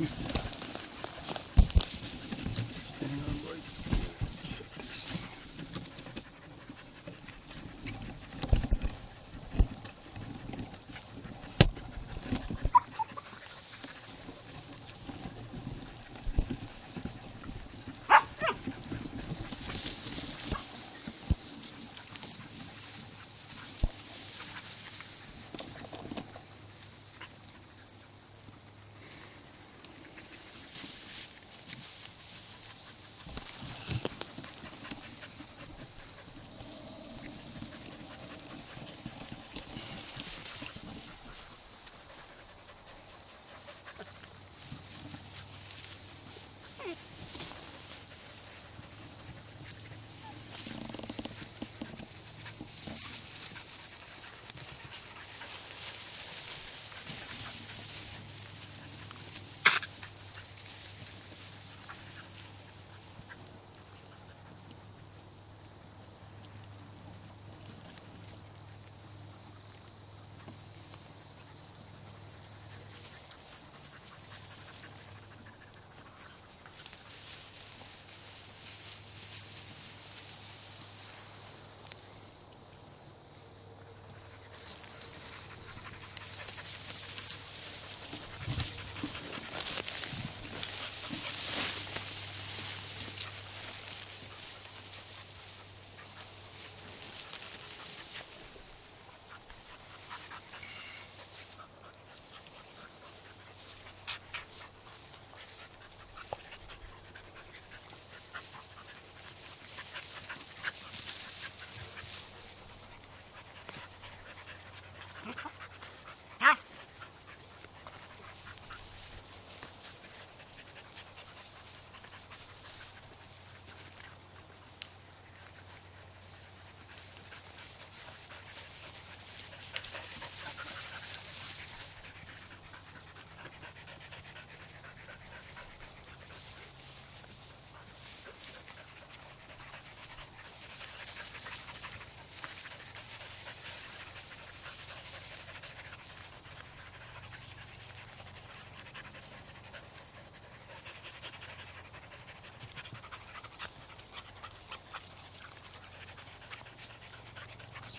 Stay on, boys. Set this thing.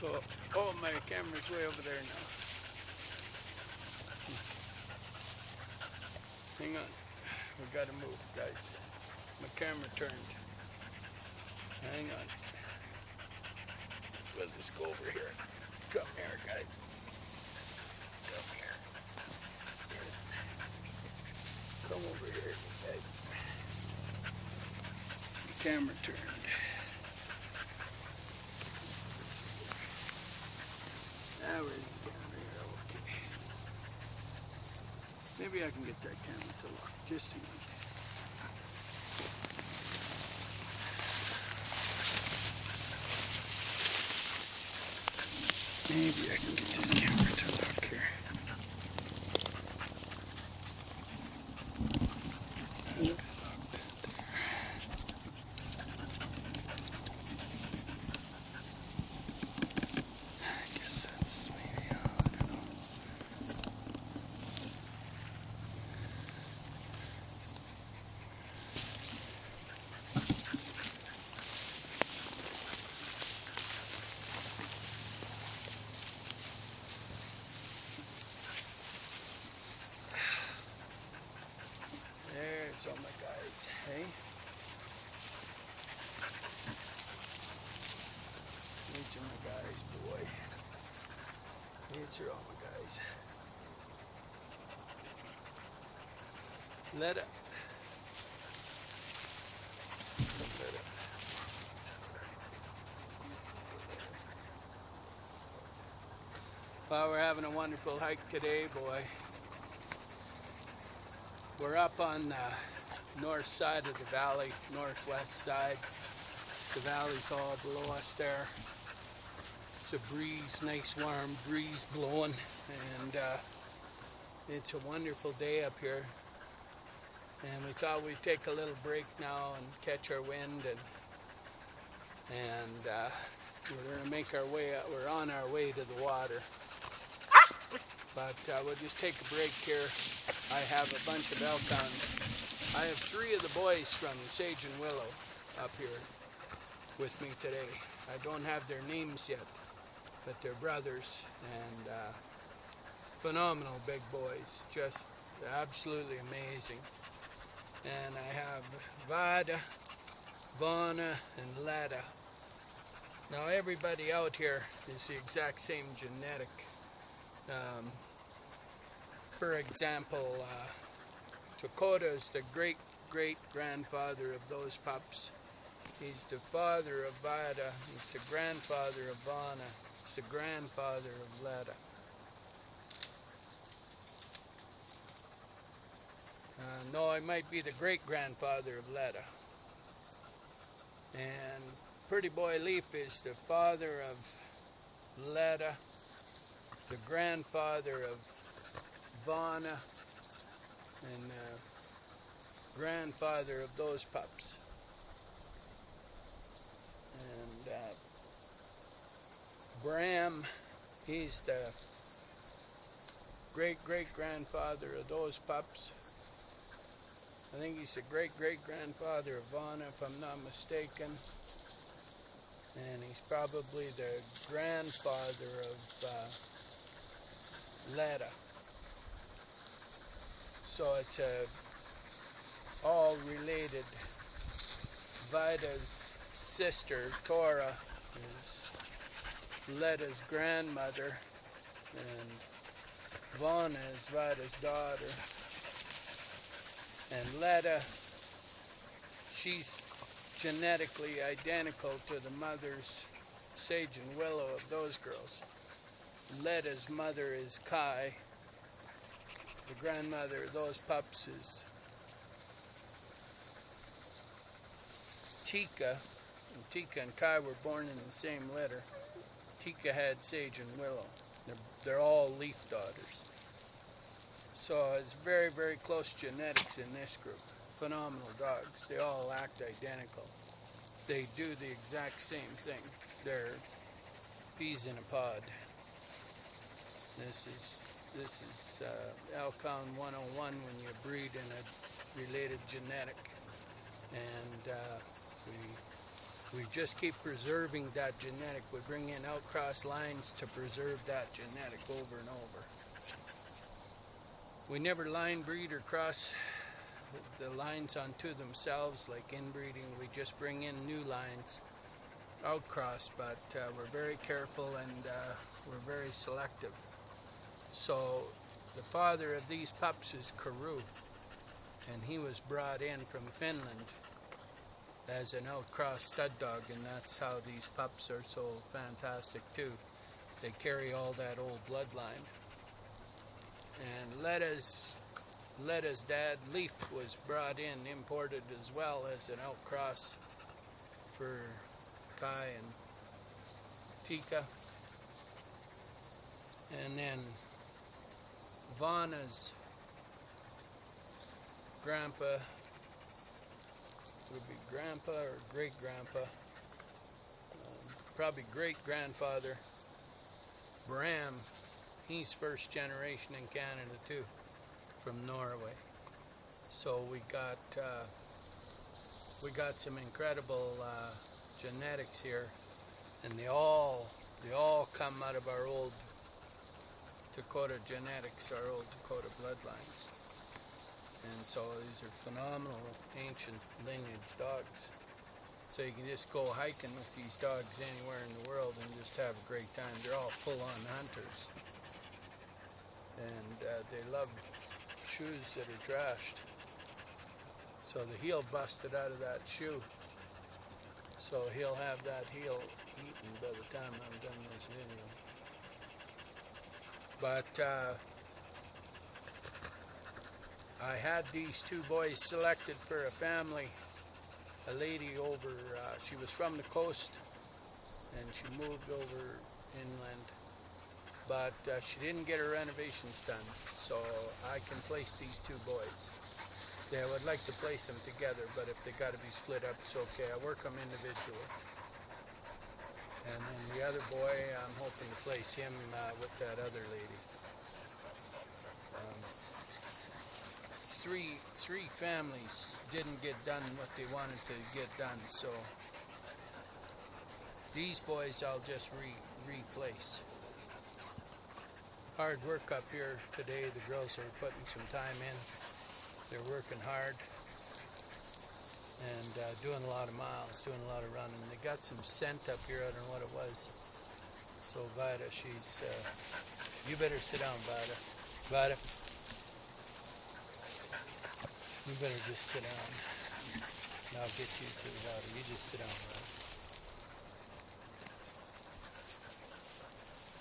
So, oh, my camera's way over there now. Hang on. We gotta move, guys. My camera turned. Hang on. We'll just go over here. Come here, guys. Come here. Yes. Come over here, guys. The camera turned. Now we're down here. Okay. Maybe I can get that camera to lock. Just a minute. Maybe I can get this camera to lock here. I guess that's maybe, I don't know. There's all my guys, hey? These are my guys, boy. These are all my guys. Let up. Let up. Well, we're having a wonderful hike today, boy. We're up on the north side of the valley, northwest side. The valley's all below us there. It's a breeze, nice warm breeze blowing, and it's a wonderful day up here. And we thought we'd take a little break now and catch our wind, and we're gonna make our way out. We're on our way to the water, but we'll just take a break here. I have a bunch of Elkons. I have 3 of the boys from Sage and Willow up here with me today. I don't have their names yet, but they're brothers and phenomenal big boys, just absolutely amazing. And I have Vada, Vana, and Lada. Now everybody out here is the exact same genetic. For example, Dakota is the great-great-grandfather of those pups. He's the father of Vada. He's the grandfather of Vana. He's the grandfather of Lada. No, I might be the great-grandfather of Lada. And Pretty Boy Leaf is the father of Lada, the grandfather of Vana, and grandfather of those pups. And Bram, he's the great-great-grandfather of those pups. I think he's the great-great-grandfather of Vana, if I'm not mistaken. And he's probably the grandfather of Lada. So it's all related. Vida's sister, Tora, is Lada's grandmother, and Vana is Vida's daughter. And Lada, she's genetically identical to the mothers, Sage and Willow, of those girls. Lada's mother is Kai. The grandmother of those pups is Tika. And Tika and Kai were born in the same litter. Tika had Sage and Willow. They're all Leaf daughters. So it's very, very close genetics in this group. Phenomenal dogs. They all act identical. They do the exact same thing. They're peas in a pod. This is Elkon 101 when you breed in a related genetic. And we just keep preserving that genetic. We bring in outcross lines to preserve that genetic over and over. We never line breed or cross the lines onto themselves like inbreeding. We just bring in new lines, outcross, but we're very careful and we're very selective. So the father of these pups is Karoo, and he was brought in from Finland as an outcross stud dog, and that's how these pups are so fantastic too. They carry all that old bloodline. And Leda's dad, Leaf, was brought in, imported as well as an outcross for Kai and Tika. And then Vana's grandpa would be grandpa or great-grandpa, probably great-grandfather. Bram, he's first generation in Canada too, from Norway. So we got some incredible genetics here, and they all come out of our old Dakota genetics, our old Dakota bloodlines. And so these are phenomenal ancient lineage dogs. So you can just go hiking with these dogs anywhere in the world and just have a great time. They're all full-on hunters. And they love shoes that are trashed. So the heel busted out of that shoe. So he'll have that heel eaten by the time I'm done this video. But I had these 2 boys selected for a family. A lady over, she was from the coast and she moved over inland, but she didn't get her renovations done, so I can place these 2 boys. I would like to place them together, but if they got to be split up, it's okay. I work them individually. And then the other boy, I'm hoping to place him with that other lady. three families didn't get done what they wanted to get done, so these boys I'll just replace. Hard work up here today. The girls are putting some time in. They're working hard and doing a lot of miles, doing a lot of running. They got some scent up here. I don't know what it was. So Vida, she's, you better sit down, Vida. Vida, you better just sit down. I'll get you to Vida. You just sit down, Vida.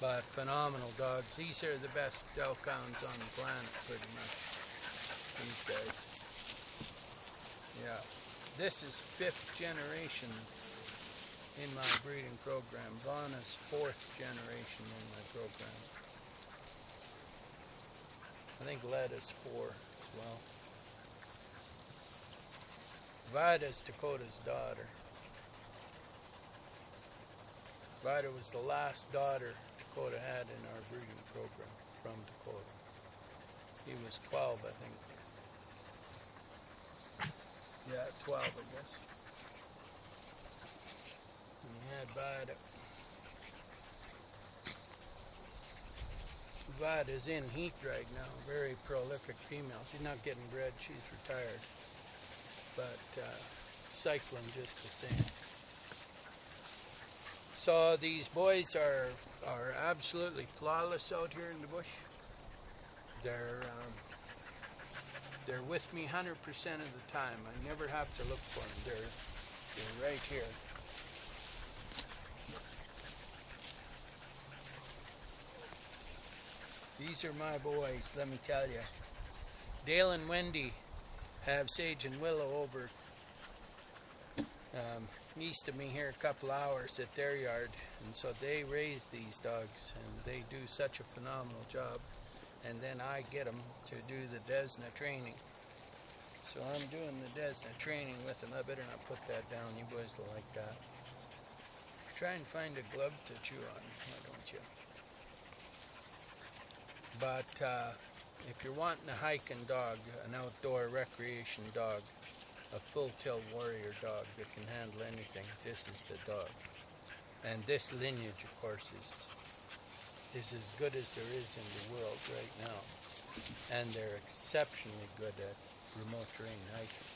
But phenomenal dogs. These are the best elk hounds on the planet, pretty much. These guys. Yeah. This is 5th generation in my breeding program. Vaughn is 4th generation in my program. I think Led is 4 as well. Vida is Dakota's daughter. Vida was the last daughter Dakota had in our breeding program from Dakota. He was 12, I think. Yeah, 12, I guess. And he had Vida. Vida's in heat right now. Very prolific female. She's not getting bred. She's retired. But cycling just the same. So these boys are absolutely flawless out here in the bush. They're with me 100% of the time. I never have to look for them. They're right here. These are my boys, let me tell you. Dale and Wendy have Sage and Willow over east of me here a couple hours at their yard, and so they raise these dogs and they do such a phenomenal job, and then I get them to do the Desna training. So I'm doing the Desna training with them. I better not put that down, you boys will like that. Try and find a glove to chew on, why don't you? But if you're wanting a hiking dog, an outdoor recreation dog, a full-tilt warrior dog that can handle anything, this is the dog. And this lineage, of course, is as good as there is in the world right now. And they're exceptionally good at remote terrain hiking.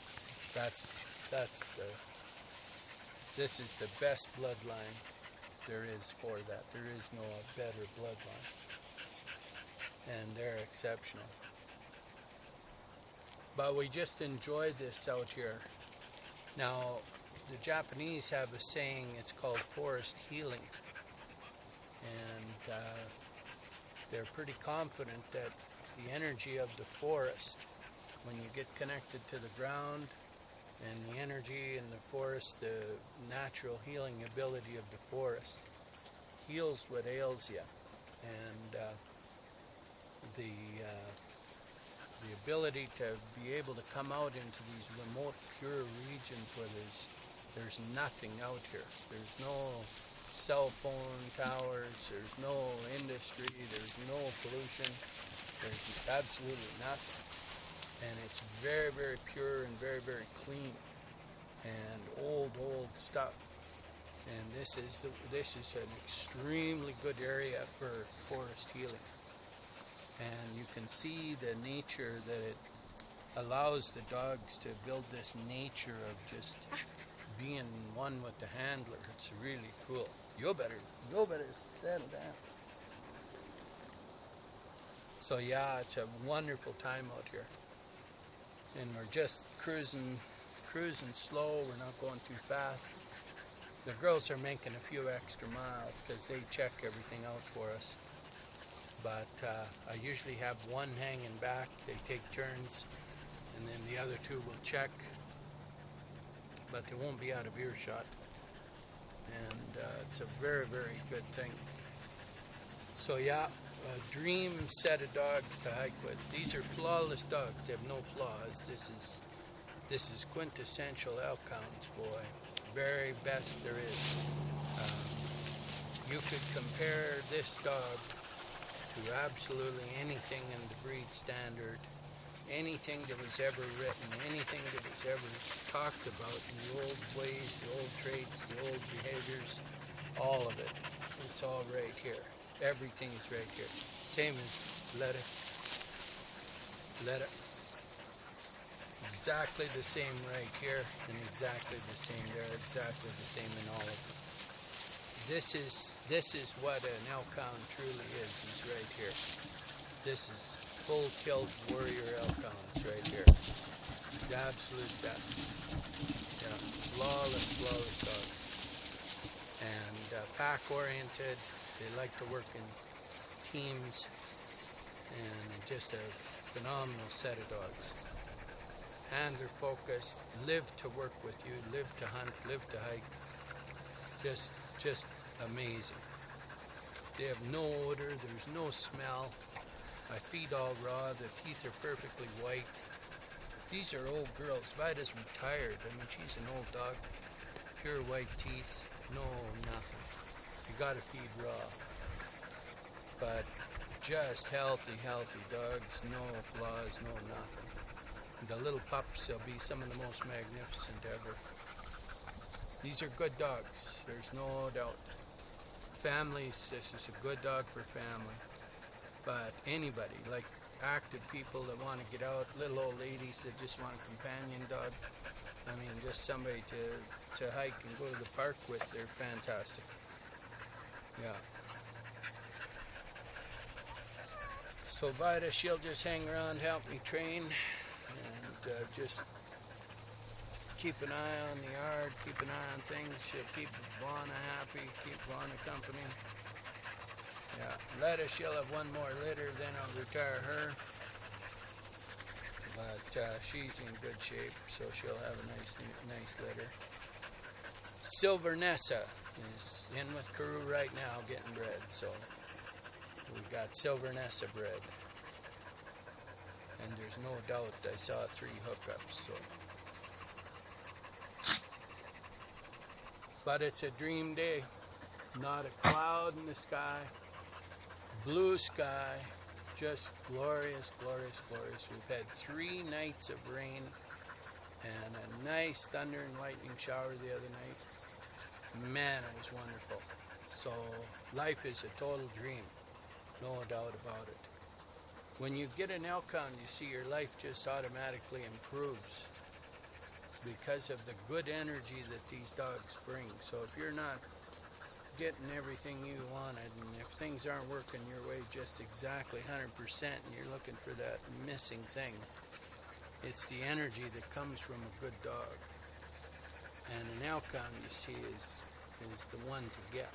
This is the best bloodline there is for that. There is no better bloodline. And they're exceptional. But we just enjoy this out here. Now, the Japanese have a saying, it's called forest healing. And they're pretty confident that the energy of the forest, when you get connected to the ground, and the energy in the forest, the natural healing ability of the forest, heals what ails you. And the ability to be able to come out into these remote, pure regions where there's nothing out here. There's no cell phone towers, there's no industry, there's no pollution, there's absolutely nothing. And it's very, very pure and very, very clean and old stuff. And this is an extremely good area for forest healing. And you can see the nature that it allows the dogs to build this nature of just being one with the handler. It's really cool. You better settle down. So yeah, it's a wonderful time out here. And we're just cruising slow. We're not going too fast. The girls are making a few extra miles because they check everything out for us. But I usually have one hanging back. They take turns, and then the other two will check. But they won't be out of earshot. And it's a very, very good thing. So yeah, a dream set of dogs to hike with. These are flawless dogs. They have no flaws. This is quintessential elk hounds, boy. Very best there is. You could compare this dog to absolutely anything in the breed standard anything that was ever written, anything that was ever talked about in the old ways, the old traits, the old behaviors, all of it. It's all right here. Everything's right here. Same as let it. Exactly the same right here and exactly the same there, exactly the same in all of them. This is what an elk hound truly is right here. This is full tilt warrior elk hounds right here. The absolute best. Yeah, flawless dogs. And pack oriented. They like to work in teams, and just a phenomenal set of dogs. Handler focused, live to work with you, live to hunt, live to hike. Just amazing. They have no odor, there's no smell. I feed all raw, the teeth are perfectly white. These are old girls. Vida's retired. I mean, she's an old dog. Pure white teeth, no nothing. You gotta feed raw. But just healthy dogs, no flaws, no nothing. The little pups will be some of the most magnificent ever. These are good dogs, there's no doubt. Families, this is a good dog for family. But anybody, like active people that want to get out, little old ladies that just want a companion dog, I mean, just somebody to hike and go to the park with, they're fantastic. Yeah. So Vida, she'll just hang around, help me train, and just keep an eye on the yard, keep an eye on things. She'll keep Vonna happy, keep Vonna company. Yeah, Letta, she'll have one more litter, then I'll retire her. But she's in good shape, so she'll have a nice litter. Silver Nessa is in with Karoo right now getting bred, so we got Silver Nessa bred. And there's no doubt I saw 3 hookups, so. But it's a dream day. Not a cloud in the sky. Blue sky. Just glorious. We've had 3 nights of rain and a nice thunder and lightning shower the other night. Man, it was wonderful. So life is a total dream. No doubt about it. When you get an elk hound, you see your life just automatically improves because of the good energy that these dogs bring. So if you're not getting everything you wanted, and if things aren't working your way just exactly 100%, and you're looking for that missing thing, it's the energy that comes from a good dog. And an elk hound, you see, is the one to get,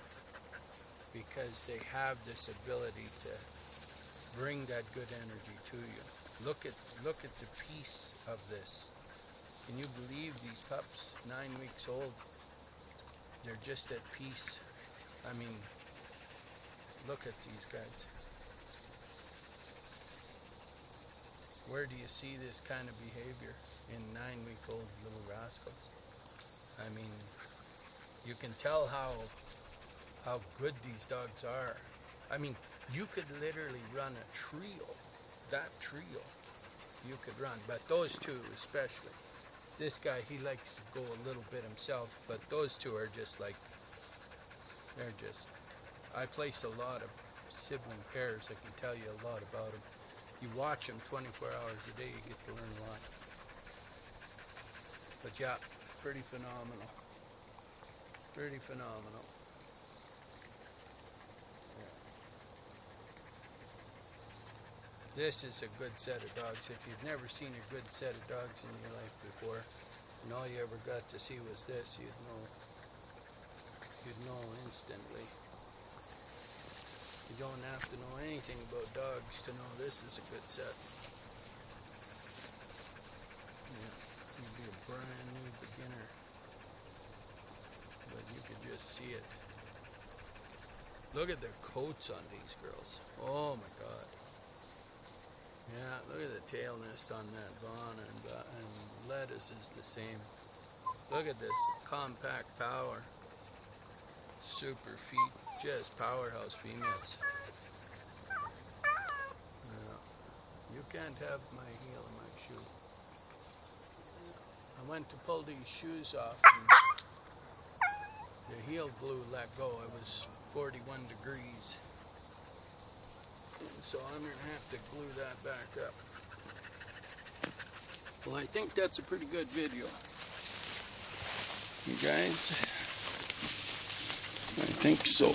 because they have this ability to bring that good energy to you. Look at the peace of this. Can you believe these pups, 9 weeks old, they're just at peace. I mean, look at these guys. Where do you see this kind of behavior in 9-week-old little rascals? I mean, you can tell how good these dogs are. I mean, you could literally run a trio. That trio, you could run. But those 2 especially. This guy, he likes to go a little bit himself, but those 2 are just like, they're just, I place a lot of sibling pairs. I can tell you a lot about them. You watch them 24 hours a day, you get to learn a lot. But yeah, pretty phenomenal. Pretty phenomenal. Yeah. This is a good set of dogs. If you've never seen a good set of dogs in your life before, and all you ever got to see was this, you'd know instantly. You don't have to know anything about dogs to know this is a good set. Yeah, you'd be a brand new beginner, but you could just see it. Look at the coats on these girls. Oh my God. Yeah, look at the tail nest on that Vonna, and Lettuce is the same. Look at this compact power. Super feet, just powerhouse females. Yeah, you can't have my heel in my shoe. I went to pull these shoes off and the heel glue let go. It was 41 degrees. And so I'm going to have to glue that back up. Well, I think that's a pretty good video. You guys? I think so.